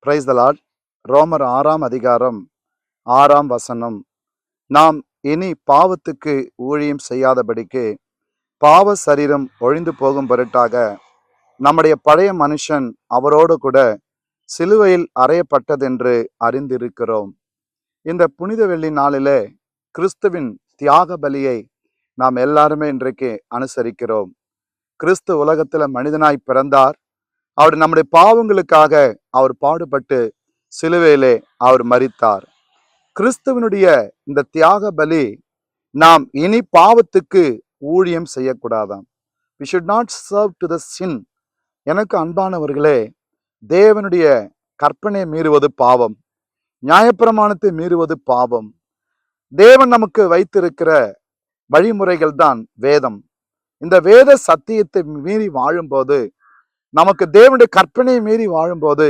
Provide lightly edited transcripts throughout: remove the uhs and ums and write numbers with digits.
Praise the Lord. ரோமர் 6ஆம் அதிகாரம் 6ஆம் வசனம். நாம் இனி பாவத்துக்கு ஊழியம் செய்யாதபடிக்கு பாவ சரீரம் ஒழிந்து போகும் பொருட்டாக நம்முடைய பழைய மனுஷன் அவரோடு கூட சிலுவையில் அறையப்பட்டதென்று அறிந்திருக்கிறோம். இந்த புனித வெள்ளி நாளிலே கிறிஸ்துவின் தியாக பலியை நாம் எல்லாருமே இன்றைக்கு அனுசரிக்கிறோம். கிறிஸ்து உலகத்துல மனிதனாய் பிறந்தார். அவர் நம்முடைய பாவங்களுக்காக அவர் பாடுபட்டு சிலுவையிலே அவர் மரித்தார். கிறிஸ்துவனுடைய இந்த தியாக பலி நாம் இனி பாவத்துக்கு ஊழியம் செய்யக்கூடாதாம். We should not serve to the sin. எனக்கு அன்பானவர்களே, தேவனுடைய கற்பனை மீறுவது பாவம், நியாயப்பிரமாணத்தை மீறுவது பாவம். தேவன் நமக்கு வைத்திருக்கிற வழிமுறைகள் தான் வேதம். இந்த வேத சத்தியத்தை மீறி வாழும்போது, நமக்கு தேவனுடைய கற்பனையை மீறி வாழும்போது,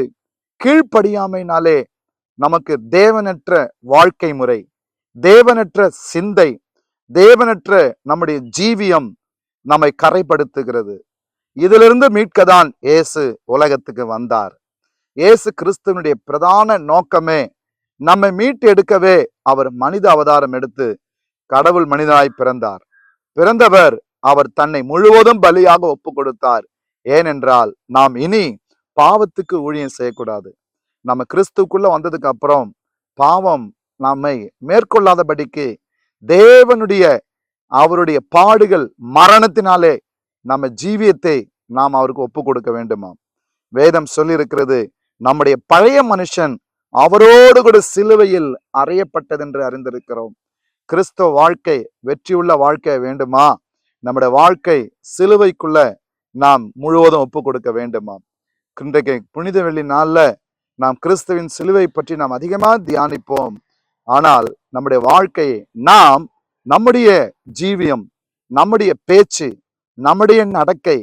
கீழ்ப்படியாமையினாலே நமக்கு தேவனற்ற வாழ்க்கை முறை, தேவனற்ற சிந்தை, தேவனற்ற நம்முடைய ஜீவியம் நம்மை கரைப்படுத்துகிறது. இதிலிருந்து மீட்கதான் இயேசு உலகத்துக்கு வந்தார். இயேசு கிறிஸ்துவனுடைய பிரதான நோக்கமே நம்மை மீட்டு எடுக்கவே அவர் மனித அவதாரம் எடுத்து கடவுள் மனிதனாய் பிறந்தார். பிறந்தவர் அவர் தன்னை முழுவதும் பலியாக ஒப்பு கொடுத்தார். ஏனென்றால் நாம் இனி பாவத்துக்கு ஊழியம் செய்யக்கூடாது. நம்ம கிறிஸ்துக்குள்ள வந்ததுக்கு அப்புறம் பாவம் நம்மை மேற்கொள்ளாதபடிக்கு தேவனுடைய அவருடைய பாடுகள் மரணத்தினாலே நம்ம ஜீவியத்தை நாம் அவருக்கு ஒப்பு கொடுக்க வேண்டுமாம். வேதம் சொல்லி இருக்கிறது, நம்முடைய பழைய மனுஷன் அவரோடு கூட சிலுவையில் அறையப்பட்டதென்று அறிந்திருக்கிறோம். கிறிஸ்தவ வாழ்க்கை வெற்றியுள்ள வாழ்க்கை வேண்டுமா? நம்முடைய வாழ்க்கை சிலுவைக்குள்ள நாம் முழுவதும் ஒப்பு கொடுக்க வேண்டுமாம். இன்றைக்கு புனித வெள்ளி நாள்ல நாம் கிறிஸ்துவின் சிலுவை பற்றி நாம் அதிகமாக தியானிப்போம். ஆனால் நம்முடைய வாழ்க்கையை நாம், நம்முடைய ஜீவியம், நம்முடைய பேச்சு, நம்முடைய நடக்கை,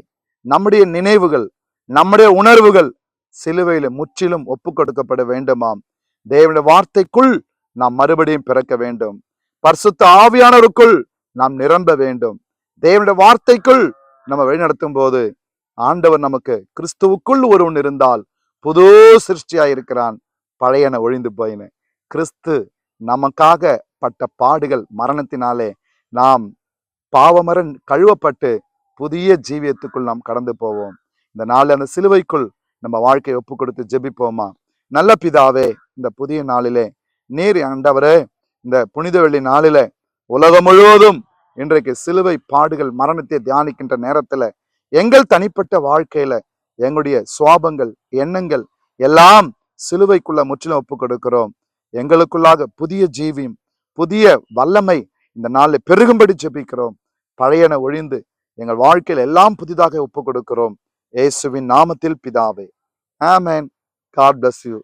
நம்முடைய நினைவுகள், நம்முடைய உணர்வுகள் சிலுவையில முற்றிலும் ஒப்பு கொடுக்கப்பட வேண்டுமாம். தேவனுடைய வார்த்தைக்குள் நாம் மறுபடியும் பிறக்க வேண்டும். பரிசுத்த ஆவியானவருக்குள் நாம் நிரம்ப வேண்டும். தேவனுடைய வார்த்தைக்குள் நம்ம வழிநடத்தும் போது ஆண்டவர் நமக்கு கிறிஸ்துவுக்குள் ஒருவன் இருந்தால் புது சிருஷ்டியா இருக்கிறான், பழையன ஒழிந்து போயின. கிறிஸ்து நமக்காக பட்ட பாடுகள் மரணத்தினாலே நாம் பாவமரன் கழுவப்பட்டு புதிய ஜீவியத்துக்குள் நாம் கடந்து போவோம். இந்த நாளில் அந்த சிலுவைக்குள் நம்ம வாழ்க்கையை ஒப்பு கொடுத்து ஜெபிப்போமா? நல்ல பிதாவே, இந்த புதிய நாளிலே நீர் ஆண்டவரே, இந்த புனித வெள்ளி நாளில உலகம் முழுவதும் இன்றைக்கு சிலுவை பாடுகள் மரணத்தை தியானிக்கின்ற நேரத்துல எங்கள் தனிப்பட்ட வாழ்க்கையில எங்களுடைய சுவாபங்கள், எண்ணங்கள் எல்லாம் சிலுவைக்குள்ள முற்றிலும் ஒப்பு கொடுக்கிறோம். எங்களுக்குள்ளாக புதிய ஜீவியம், புதிய வல்லமை இந்த நாளில் பெருகும்படி ஜெபிக்கிறோம். பழையன ஒழிந்து எங்கள் வாழ்க்கையில் எல்லாம் புதிதாக ஒப்பு கொடுக்கிறோம். இயேசுவின் நாமத்தில் பிதாவே, ஆமென். God bless you.